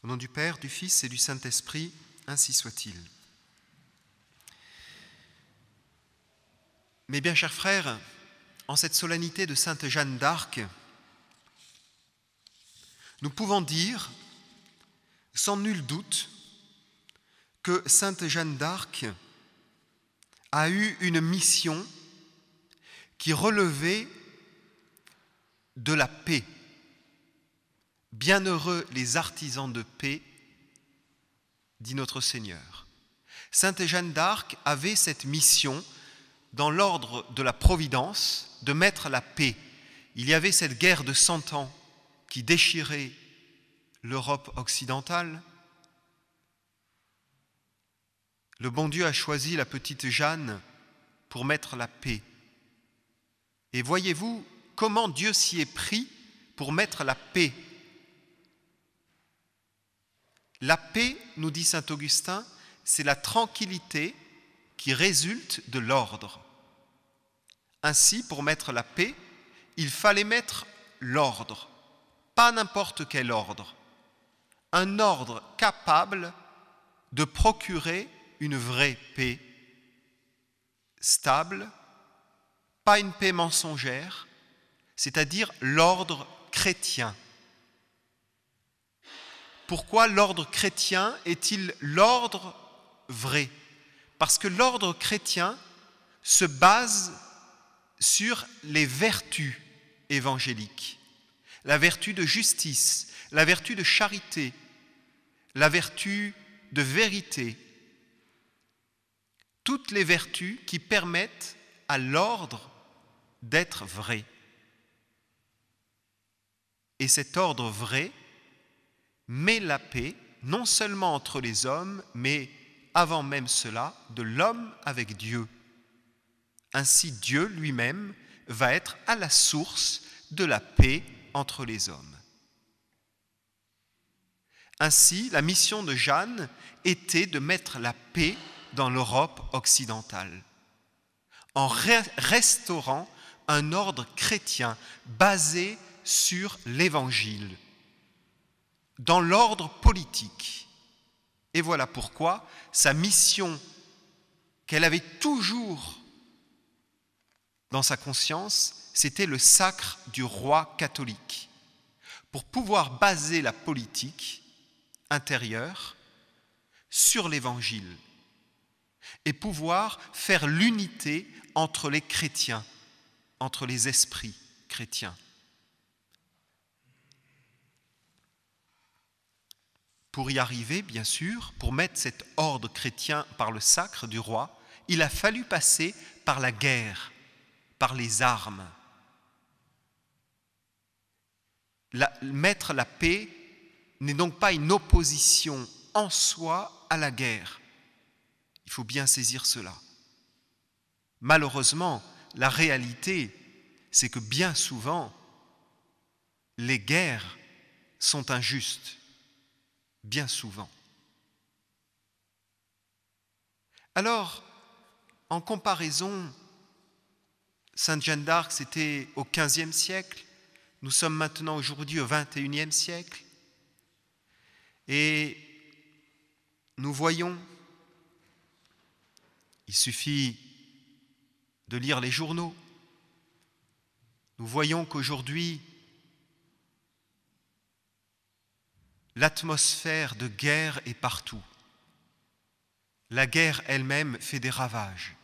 Au nom du Père, du Fils et du Saint-Esprit, ainsi soit-il. Mes bien chers frères, en cette solennité de Sainte Jeanne d'Arc, nous pouvons dire, sans nul doute, que Sainte Jeanne d'Arc a eu une mission qui relevait de la paix. Bienheureux les artisans de paix, dit notre Seigneur. Sainte Jeanne d'Arc avait cette mission dans l'ordre de la providence de mettre la paix. Il y avait cette guerre de 100 ans qui déchirait l'Europe occidentale. Le bon Dieu a choisi la petite Jeanne pour mettre la paix. Et voyez-vous comment Dieu s'y est pris pour mettre la paix. La paix, nous dit saint Augustin, c'est la tranquillité qui résulte de l'ordre. Ainsi, pour mettre la paix, il fallait mettre l'ordre, pas n'importe quel ordre, un ordre capable de procurer une vraie paix, stable, pas une paix mensongère, c'est-à-dire l'ordre chrétien. Pourquoi l'ordre chrétien est-il l'ordre vrai ? Parce que l'ordre chrétien se base sur les vertus évangéliques, la vertu de justice, la vertu de charité, la vertu de vérité, toutes les vertus qui permettent à l'ordre d'être vrai. Et cet ordre vrai met la paix, non seulement entre les hommes, mais avant même cela, de l'homme avec Dieu. Ainsi, Dieu lui-même va être à la source de la paix entre les hommes. Ainsi, la mission de Jeanne était de mettre la paix dans l'Europe occidentale, en restaurant un ordre chrétien basé sur l'Évangile, dans l'ordre politique. Et voilà pourquoi sa mission, qu'elle avait toujours dans sa conscience, c'était le sacre du roi catholique, pour pouvoir baser la politique intérieure sur l'Évangile et pouvoir faire l'unité entre les chrétiens, entre les esprits chrétiens. Pour y arriver, bien sûr, pour mettre cet ordre chrétien par le sacre du roi, il a fallu passer par la guerre, par les armes. Mettre la paix n'est donc pas une opposition en soi à la guerre. Il faut bien saisir cela. Malheureusement, la réalité, c'est que bien souvent, les guerres sont injustes. Bien souvent. Alors, en comparaison, Sainte Jeanne d'Arc, c'était au XVe siècle, nous sommes maintenant aujourd'hui au XXIe siècle, et nous voyons, il suffit de lire les journaux, nous voyons qu'aujourd'hui, l'atmosphère de guerre est partout. La guerre elle-même fait des ravages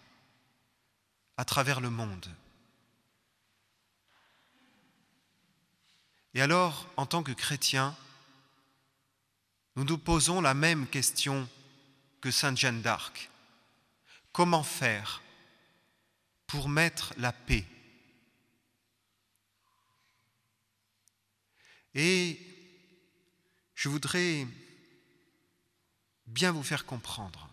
à travers le monde. Et alors, en tant que chrétiens, nous nous posons la même question que Sainte Jeanne d'Arc. Comment faire pour mettre la paix ? Et je voudrais bien vous faire comprendre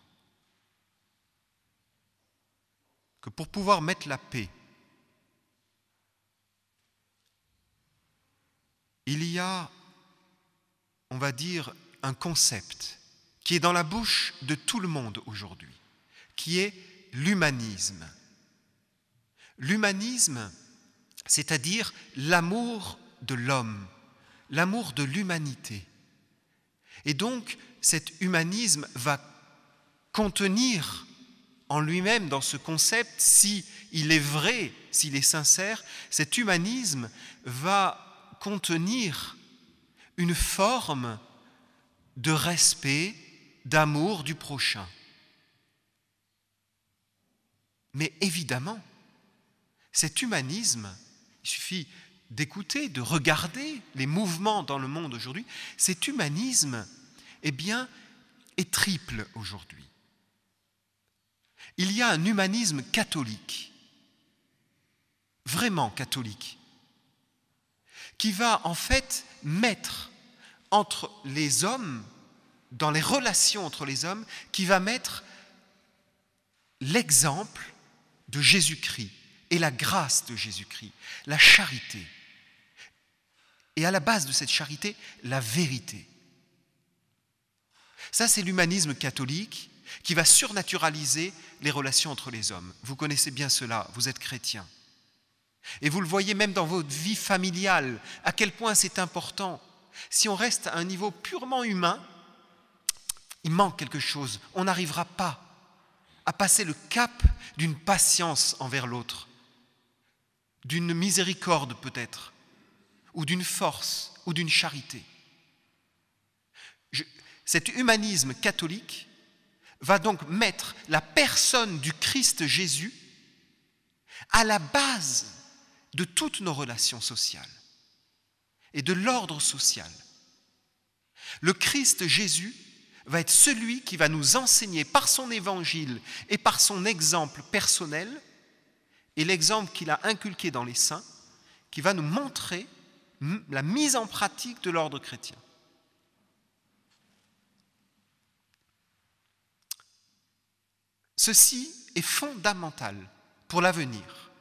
que pour pouvoir mettre la paix, il y a, on va dire, un concept qui est dans la bouche de tout le monde aujourd'hui, qui est l'humanisme. L'humanisme, c'est-à-dire l'amour de l'homme, l'amour de l'humanité. Et donc, cet humanisme va contenir en lui-même, dans ce concept, s'il est vrai, s'il est sincère, cet humanisme va contenir une forme de respect, d'amour du prochain. Mais évidemment, cet humanisme, il suffit d'écouter, de regarder les mouvements dans le monde aujourd'hui, cet humanisme, eh bien, est triple aujourd'hui. Il y a un humanisme catholique, vraiment catholique, qui va en fait mettre entre les hommes, dans les relations entre les hommes, qui va mettre l'exemple de Jésus-Christ et la grâce de Jésus-Christ, la charité. Et à la base de cette charité, la vérité. Ça, c'est l'humanisme catholique qui va surnaturaliser les relations entre les hommes. Vous connaissez bien cela, vous êtes chrétien. Et vous le voyez même dans votre vie familiale, à quel point c'est important. Si on reste à un niveau purement humain, il manque quelque chose. On n'arrivera pas à passer le cap d'une patience envers l'autre, d'une miséricorde peut-être, ou d'une force, ou d'une charité. Cet humanisme catholique va donc mettre la personne du Christ Jésus à la base de toutes nos relations sociales et de l'ordre social. Le Christ Jésus va être celui qui va nous enseigner par son évangile et par son exemple personnel et l'exemple qu'il a inculqué dans les saints, qui va nous montrer la mise en pratique de l'ordre chrétien. Ceci est fondamental pour l'avenir,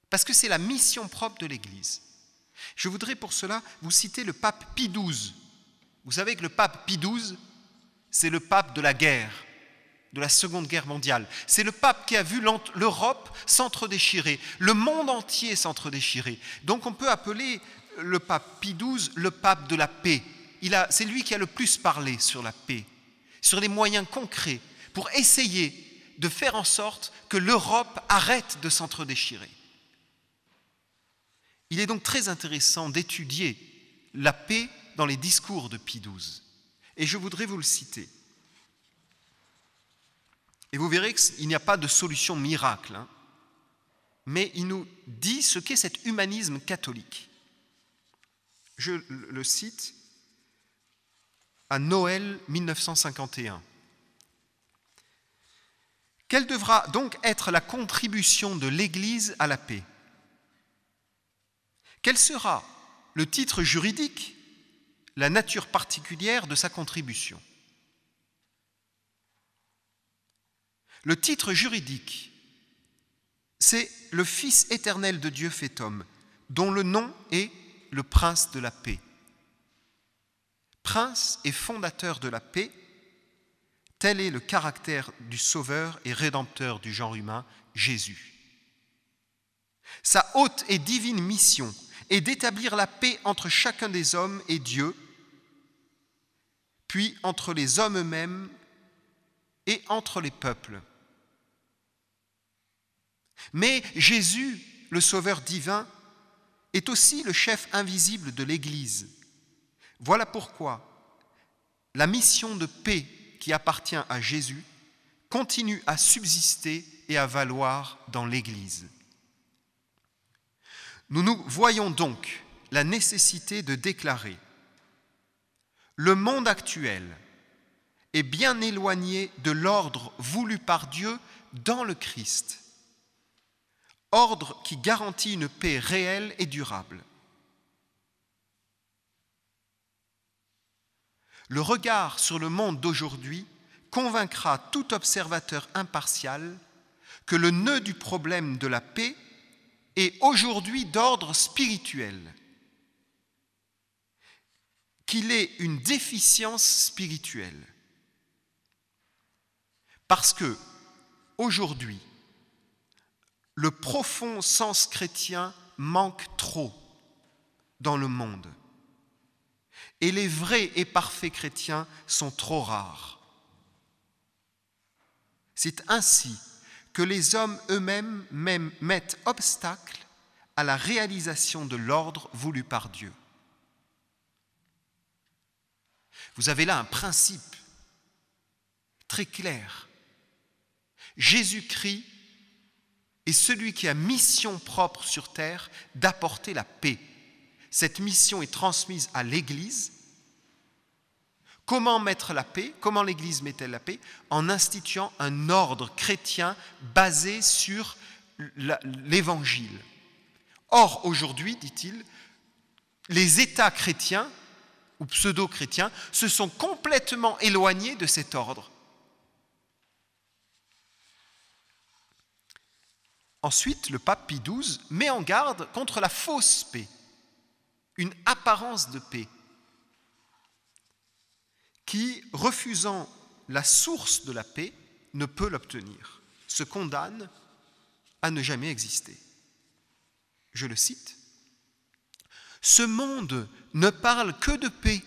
parce que c'est la mission propre de l'Église. Je voudrais pour cela vous citer le pape Pie XII. Vous savez que le pape Pie XII, c'est le pape de la guerre, de la Seconde Guerre mondiale. C'est le pape qui a vu l'Europe s'entre-déchirer, le monde entier s'entre-déchirer. Donc on peut appeler le pape Pie XII le pape de la paix. C'est lui qui a le plus parlé sur la paix, sur les moyens concrets pour essayer de faire en sorte que l'Europe arrête de s'entre-déchirer. Il est donc très intéressant d'étudier la paix dans les discours de Pie XII. Et je voudrais vous le citer. Et vous verrez qu'il n'y a pas de solution miracle, mais il nous dit ce qu'est cet humanisme catholique. Je le cite à Noël 1951. Quelle devra donc être la contribution de l'Église à la paix ? Quel sera le titre juridique, la nature particulière de sa contribution ? Le titre juridique, c'est le Fils éternel de Dieu fait homme, dont le nom est le Prince de la paix. Prince et fondateur de la paix, tel est le caractère du Sauveur et Rédempteur du genre humain, Jésus. Sa haute et divine mission est d'établir la paix entre chacun des hommes et Dieu, puis entre les hommes eux-mêmes et entre les peuples. Mais Jésus, le Sauveur divin, est aussi le chef invisible de l'Église. Voilà pourquoi la mission de paix qui appartient à Jésus continue à subsister et à valoir dans l'Église. Nous voyons donc la nécessité de déclarer: le monde actuel est bien éloigné de l'ordre voulu par Dieu dans le Christ, ordre qui garantit une paix réelle et durable. Le regard sur le monde d'aujourd'hui convaincra tout observateur impartial que le nœud du problème de la paix est aujourd'hui d'ordre spirituel, qu'il est une déficience spirituelle. Parce que, aujourd'hui, le profond sens chrétien manque trop dans le monde. Et les vrais et parfaits chrétiens sont trop rares. C'est ainsi que les hommes eux-mêmes mettent obstacle à la réalisation de l'ordre voulu par Dieu. Vous avez là un principe très clair. Jésus-Christ est celui qui a mission propre sur terre d'apporter la paix. Cette mission est transmise à l'Église. Comment mettre la paix? Comment l'Église met-elle la paix? En instituant un ordre chrétien basé sur l'Évangile. Or, aujourd'hui, dit-il, les États chrétiens ou pseudo-chrétiens se sont complètement éloignés de cet ordre. Ensuite, le pape Pie XII met en garde contre la fausse paix, une apparence de paix, qui, refusant la source de la paix, ne peut l'obtenir, se condamne à ne jamais exister. Je le cite. « Ce monde ne parle que de paix,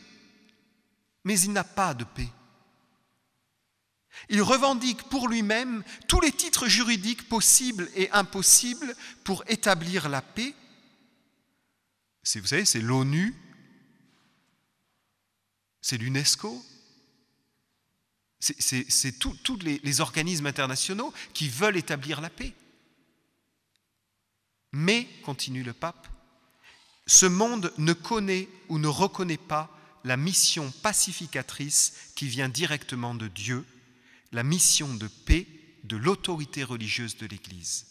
mais il n'a pas de paix. Il revendique pour lui-même tous les titres juridiques possibles et impossibles pour établir la paix. Vous savez, c'est l'ONU, c'est l'UNESCO, c'est tous les organismes internationaux qui veulent établir la paix. Mais, continue le pape, ce monde ne connaît ou ne reconnaît pas la mission pacificatrice qui vient directement de Dieu, la mission de paix de l'autorité religieuse de l'Église.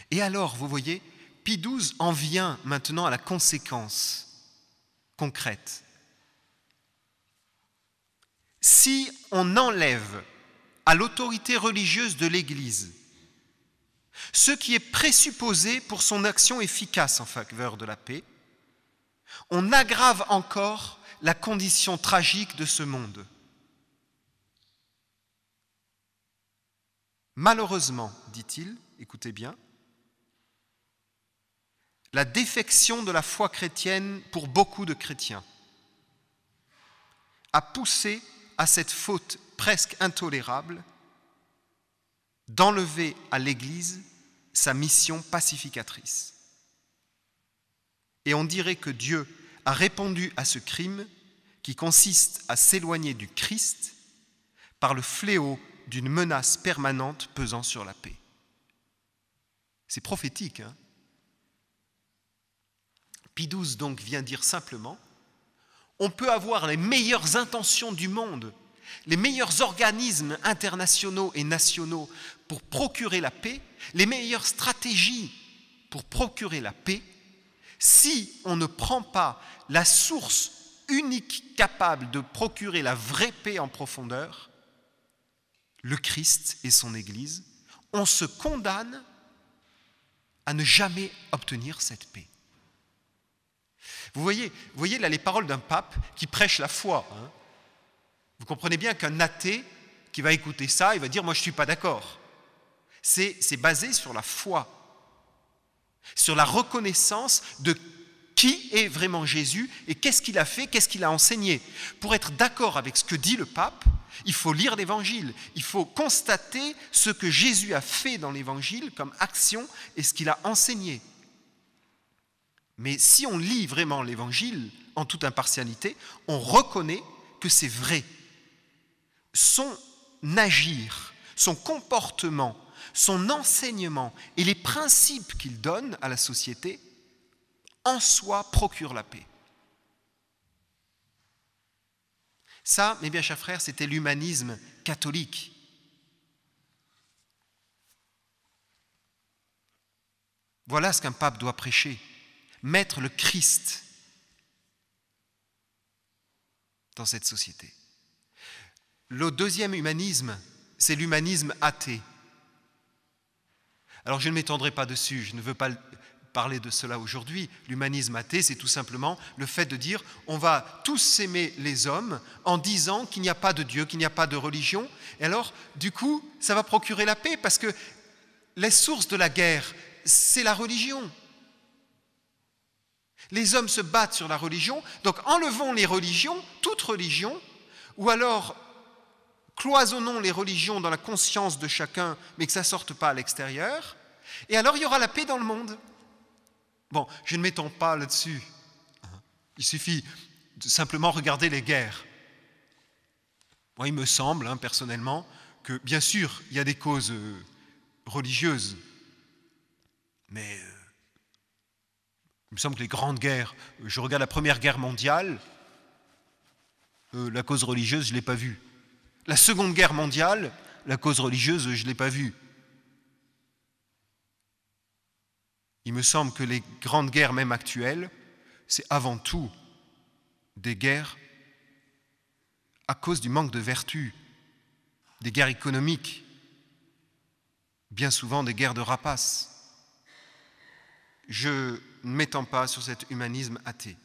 Et alors, vous voyez, Pie XII en vient maintenant à la conséquence concrète. Si on enlève à l'autorité religieuse de l'Église ce qui est présupposé pour son action efficace en faveur de la paix, on aggrave encore la condition tragique de ce monde. Malheureusement, dit-il, écoutez bien, la défection de la foi chrétienne pour beaucoup de chrétiens a poussé à cette faute presque intolérable d'enlever à l'Église sa mission pacificatrice. Et on dirait que Dieu a répondu à ce crime qui consiste à s'éloigner du Christ par le fléau d'une menace permanente pesant sur la paix. C'est prophétique, hein? Pie XII donc vient dire simplement, on peut avoir les meilleures intentions du monde, les meilleurs organismes internationaux et nationaux pour procurer la paix, les meilleures stratégies pour procurer la paix, si on ne prend pas la source unique capable de procurer la vraie paix en profondeur, le Christ et son Église, on se condamne à ne jamais obtenir cette paix. Vous voyez là les paroles d'un pape qui prêche la foi. Hein. Vous comprenez bien qu'un athée qui va écouter ça, il va dire « moi je ne suis pas d'accord ». C'est basé sur la foi, sur la reconnaissance de qui est vraiment Jésus et qu'est-ce qu'il a fait, qu'est-ce qu'il a enseigné. Pour être d'accord avec ce que dit le pape, il faut lire l'Évangile, il faut constater ce que Jésus a fait dans l'Évangile comme action et ce qu'il a enseigné. Mais si on lit vraiment l'Évangile en toute impartialité, on reconnaît que c'est vrai. Son agir, son comportement, son enseignement et les principes qu'il donne à la société, en soi, procurent la paix. Ça, mes bien chers frères, c'était l'humanisme catholique. Voilà ce qu'un pape doit prêcher. Mettre le Christ dans cette société. Le deuxième humanisme, c'est l'humanisme athée. Alors je ne m'étendrai pas dessus, je ne veux pas parler de cela aujourd'hui. L'humanisme athée, c'est tout simplement le fait de dire on va tous aimer les hommes en disant qu'il n'y a pas de Dieu, qu'il n'y a pas de religion. Et alors, du coup, ça va procurer la paix parce que les sources de la guerre, c'est la religion. Les hommes se battent sur la religion, donc enlevons les religions, toute religion, ou alors cloisonnons les religions dans la conscience de chacun, mais que ça ne sorte pas à l'extérieur, et alors il y aura la paix dans le monde. Bon, je ne m'étends pas là-dessus. Il suffit de simplement regarder les guerres. Moi, il me semble, personnellement, que bien sûr, il y a des causes religieuses, mais il me semble que les grandes guerres, je regarde la Première Guerre mondiale, la cause religieuse, je ne l'ai pas vue. La Seconde Guerre mondiale, la cause religieuse, je ne l'ai pas vue. Il me semble que les grandes guerres, même actuelles, c'est avant tout des guerres à cause du manque de vertu, des guerres économiques, bien souvent des guerres de rapaces. Je ne m'étends pas sur cet humanisme athée.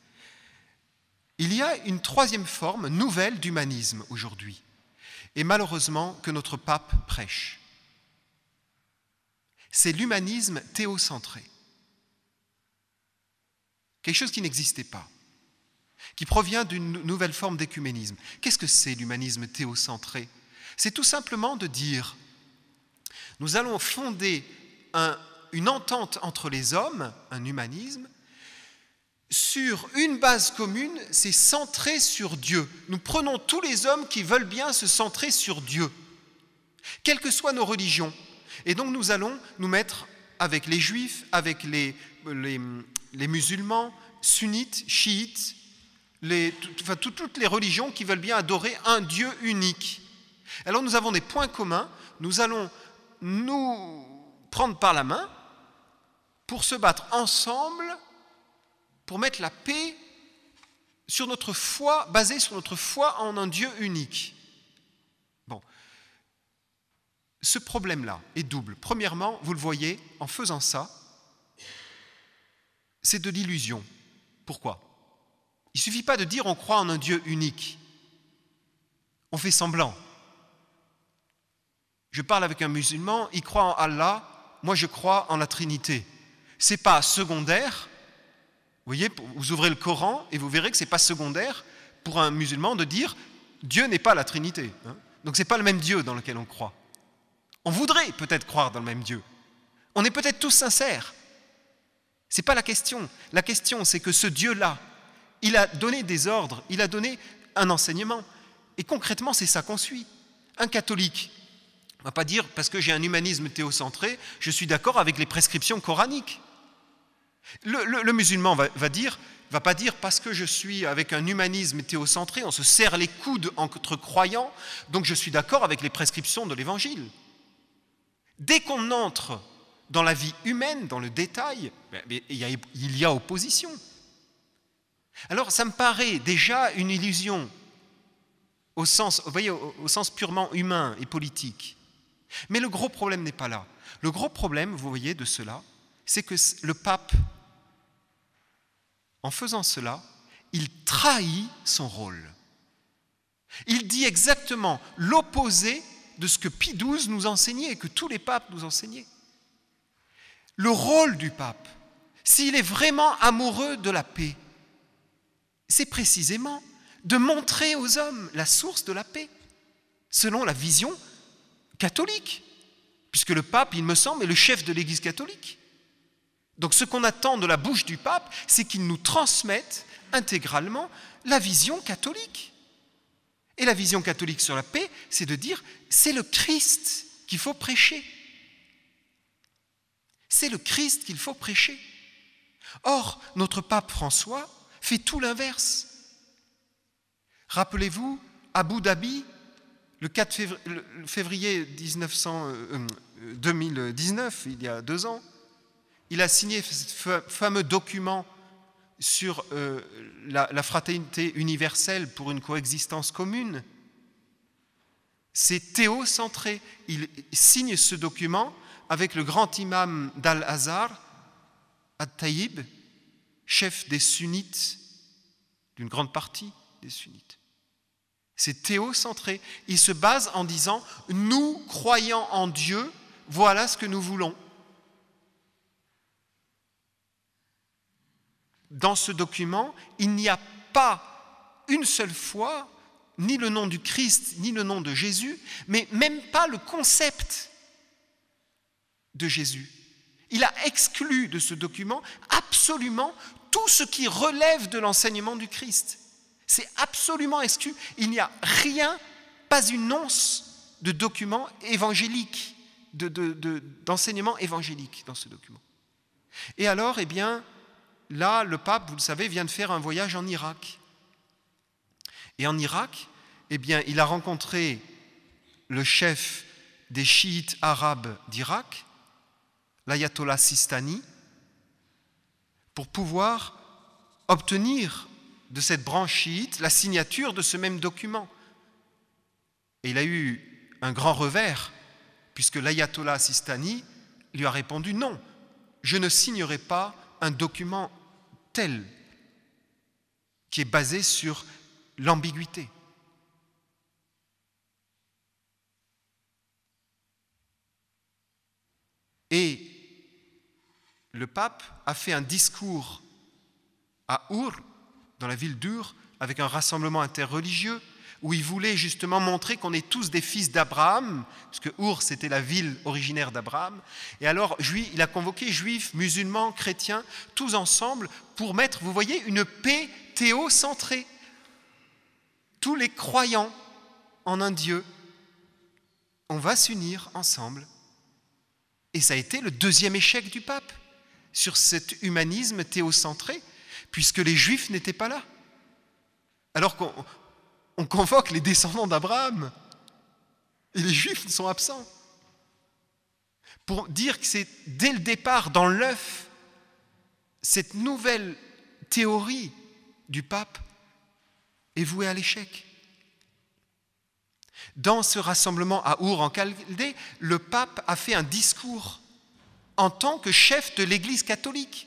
Il y a une troisième forme nouvelle d'humanisme aujourd'hui, et malheureusement que notre pape prêche. C'est l'humanisme théocentré. Quelque chose qui n'existait pas, qui provient d'une nouvelle forme d'écuménisme. Qu'est-ce que c'est l'humanisme théocentré? C'est tout simplement de dire, nous allons fonder une entente entre les hommes, un humanisme, sur une base commune, c'est centré sur Dieu. Nous prenons tous les hommes qui veulent bien se centrer sur Dieu, quelles que soient nos religions. Et donc nous allons nous mettre avec les juifs, avec les musulmans, sunnites, chiites, toutes les religions qui veulent bien adorer un Dieu unique. Alors nous avons des points communs, nous allons nous prendre par la main pour se battre ensemble, pour mettre la paix sur notre foi, basée sur notre foi en un Dieu unique. Bon, ce problème-là est double. Premièrement, vous le voyez, en faisant ça, c'est de l'illusion. Pourquoi? Il ne suffit pas de dire on croit en un Dieu unique. On fait semblant. Je parle avec un musulman, il croit en Allah, moi je crois en la Trinité. Ce n'est pas secondaire. Vous voyez, vous ouvrez le Coran et vous verrez que ce n'est pas secondaire pour un musulman de dire Dieu n'est pas la Trinité. Donc ce n'est pas le même Dieu dans lequel on croit. On voudrait peut-être croire dans le même Dieu. On est peut-être tous sincères. Ce n'est pas la question. La question, c'est que ce Dieu-là, il a donné des ordres, il a donné un enseignement. Et concrètement, c'est ça qu'on suit. Un catholique ne va pas dire, parce que j'ai un humanisme théocentré, je suis d'accord avec les prescriptions coraniques. Le musulman va pas dire, parce que je suis avec un humanisme théocentré, on se serre les coudes entre croyants, donc je suis d'accord avec les prescriptions de l'Évangile. Dès qu'on entre dans la vie humaine, dans le détail, il y a opposition. Alors ça me paraît déjà une illusion au sens purement humain et politique. Mais le gros problème n'est pas là. Le gros problème, vous voyez, de cela, c'est que le pape, en faisant cela, il trahit son rôle. Il dit exactement l'opposé de ce que Pie XII nous enseignait et que tous les papes nous enseignaient. Le rôle du pape, s'il est vraiment amoureux de la paix, c'est précisément de montrer aux hommes la source de la paix, selon la vision catholique, puisque le pape, il me semble, est le chef de l'Église catholique. Donc ce qu'on attend de la bouche du pape, c'est qu'il nous transmette intégralement la vision catholique. Et la vision catholique sur la paix, c'est de dire, c'est le Christ qu'il faut prêcher. C'est le Christ qu'il faut prêcher. Or, notre pape François fait tout l'inverse. Rappelez-vous, Abu Dhabi, le 4 février 2019, il y a 2 ans, il a signé ce fameux document sur la fraternité universelle pour une coexistence commune. C'est théocentré. Il signe ce document avec le grand imam d'Al-Azhar, At-Tayyib, chef des sunnites, d'une grande partie des sunnites. C'est théocentré. Il se base en disant « Nous, croyant en Dieu, voilà ce que nous voulons ». dans ce document, il n'y a pas une seule fois ni le nom du Christ, ni le nom de Jésus, mais même pas le concept de Jésus. Il a exclu de ce document absolument tout ce qui relève de l'enseignement du Christ. C'est absolument exclu. Il n'y a rien, pas une once de document évangélique, d'enseignement évangélique dans ce document. Et alors, eh bien, là, le pape, vous le savez, vient de faire un voyage en Irak. Et en Irak, eh bien, il a rencontré le chef des chiites arabes d'Irak, l'ayatollah Sistani, pour pouvoir obtenir de cette branche chiite la signature de ce même document. Et il a eu un grand revers, puisque l'ayatollah Sistani lui a répondu « Non, je ne signerai pas un document tel qui est basé sur l'ambiguïté. » Et le pape a fait un discours à Our, dans la ville d'Ur, avec un rassemblement interreligieux, où il voulait justement montrer qu'on est tous des fils d'Abraham, puisque Our, c'était la ville originaire d'Abraham. Et alors, il a convoqué juifs, musulmans, chrétiens, tous ensemble, pour mettre, vous voyez, une paix théocentrée. Tous les croyants en un Dieu, on va s'unir ensemble. Et ça a été le deuxième échec du pape sur cet humanisme théocentré, puisque les Juifs n'étaient pas là. Alors qu'on convoque les descendants d'Abraham, et les Juifs sont absents. Pour dire que c'est dès le départ, dans l'œuf, cette nouvelle théorie du pape est vouée à l'échec. Dans ce rassemblement à Our en Chaldée, le pape a fait un discours en tant que chef de l'Église catholique,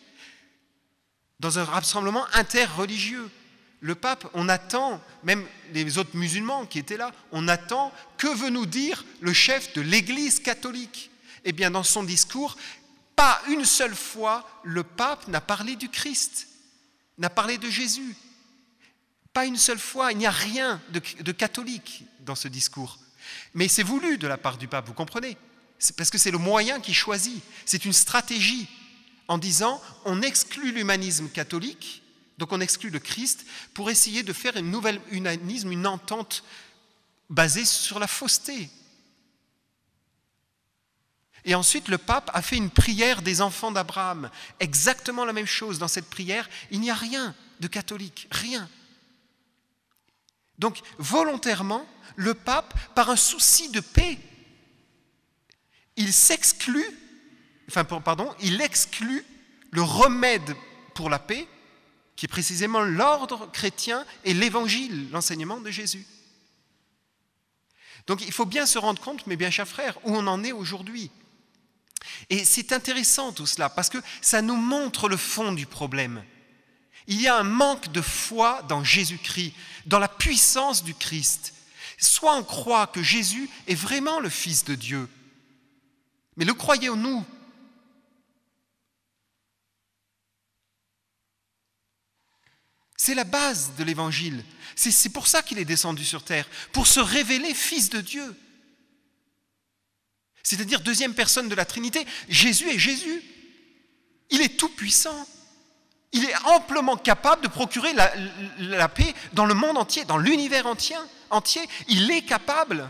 dans un rassemblement interreligieux. Le pape, on attend, même les autres musulmans qui étaient là, on attend, que veut nous dire le chef de l'Église catholique? Eh bien, dans son discours, pas une seule fois, le pape n'a parlé du Christ, n'a parlé de Jésus. Pas une seule fois, il n'y a rien de catholique dans ce discours. Mais c'est voulu de la part du pape, vous comprenez? C'est parce que c'est le moyen qu'il choisit. C'est une stratégie en disant on exclut l'humanisme catholique, donc on exclut le Christ, pour essayer de faire un nouvel humanisme, une entente basée sur la fausseté. Et ensuite, le pape a fait une prière des enfants d'Abraham. Exactement la même chose. Dans cette prière, il n'y a rien de catholique, rien. Donc, volontairement, le pape, par un souci de paix, il exclut le remède pour la paix, qui est précisément l'ordre chrétien et l'évangile, l'enseignement de Jésus. Donc, il faut bien se rendre compte, mes bien chers frères, où on en est aujourd'hui. Et c'est intéressant tout cela, parce que ça nous montre le fond du problème. Il y a un manque de foi dans Jésus-Christ, dans la puissance du Christ. Soit on croit que Jésus est vraiment le Fils de Dieu, mais le croyons-nous? C'est la base de l'Évangile. C'est pour ça qu'il est descendu sur terre, pour se révéler Fils de Dieu. C'est-à-dire deuxième personne de la Trinité. Jésus est Jésus. Il est tout puissant. Il est amplement capable de procurer la paix dans le monde entier, dans l'univers entier. Il est capable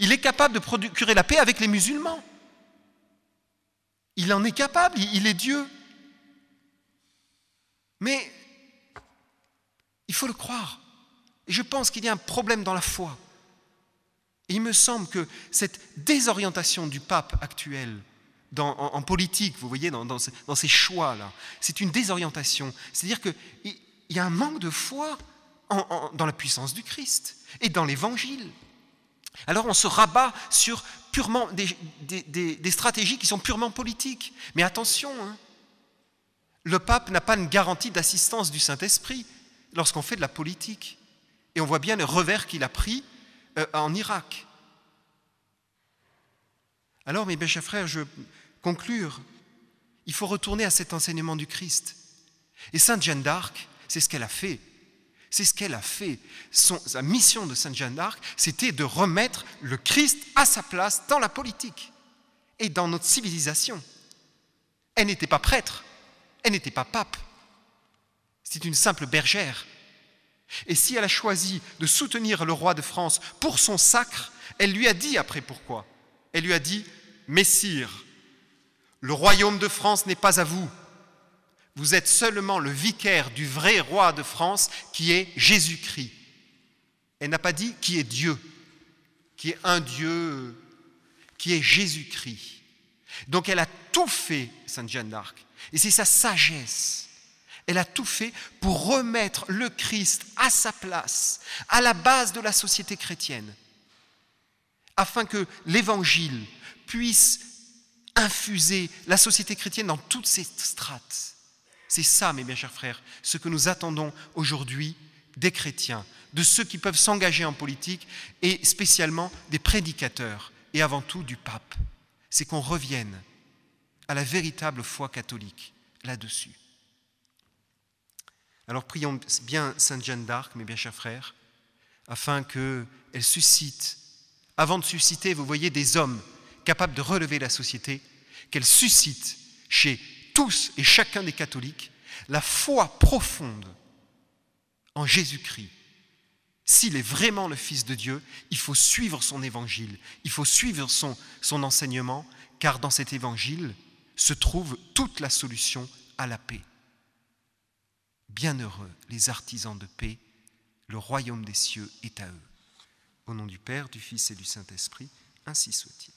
de procurer la paix avec les musulmans. Il en est capable, il est Dieu. Mais il faut le croire. Et je pense qu'il y a un problème dans la foi. Et il me semble que cette désorientation du pape actuel, en politique, vous voyez, dans ces choix-là, c'est une désorientation. C'est-à-dire qu'il y a un manque de foi dans la puissance du Christ et dans l'Évangile. Alors on se rabat sur purement des stratégies qui sont purement politiques. Mais attention, le pape n'a pas une garantie d'assistance du Saint-Esprit lorsqu'on fait de la politique. Et on voit bien le revers qu'il a pris en Irak. Alors, mes chers frères, je conclure. Il faut retourner à cet enseignement du Christ. Et Sainte Jeanne d'Arc, c'est ce qu'elle a fait. C'est ce qu'elle a fait. Sa mission de Sainte Jeanne d'Arc, c'était de remettre le Christ à sa place dans la politique et dans notre civilisation. Elle n'était pas prêtre, elle n'était pas pape. C'était une simple bergère. Et si elle a choisi de soutenir le roi de France pour son sacre, elle lui a dit après pourquoi. Elle lui a dit « Messire, le royaume de France n'est pas à vous. Vous êtes seulement le vicaire du vrai roi de France qui est Jésus-Christ. » Elle n'a pas dit qui est Dieu, qui est un Dieu, qui est Jésus-Christ. Donc elle a tout fait, Sainte Jeanne d'Arc. Et c'est sa sagesse. Elle a tout fait pour remettre le Christ à sa place, à la base de la société chrétienne, afin que l'Évangile puisse infuser la société chrétienne dans toutes ses strates. C'est ça, mes bien chers frères, ce que nous attendons aujourd'hui des chrétiens, de ceux qui peuvent s'engager en politique et spécialement des prédicateurs et avant tout du pape. C'est qu'on revienne à la véritable foi catholique là-dessus. Alors prions bien Sainte Jeanne d'Arc, mes bien chers frères, afin qu'elle suscite, avant de susciter, vous voyez, des hommes capables de relever la société, qu'elle suscite chez tous et chacun des catholiques la foi profonde en Jésus-Christ. S'il est vraiment le Fils de Dieu, il faut suivre son évangile, il faut suivre son enseignement, car dans cet évangile se trouve toute la solution à la paix. Bienheureux les artisans de paix, le royaume des cieux est à eux. Au nom du Père, du Fils et du Saint-Esprit, ainsi soit-il.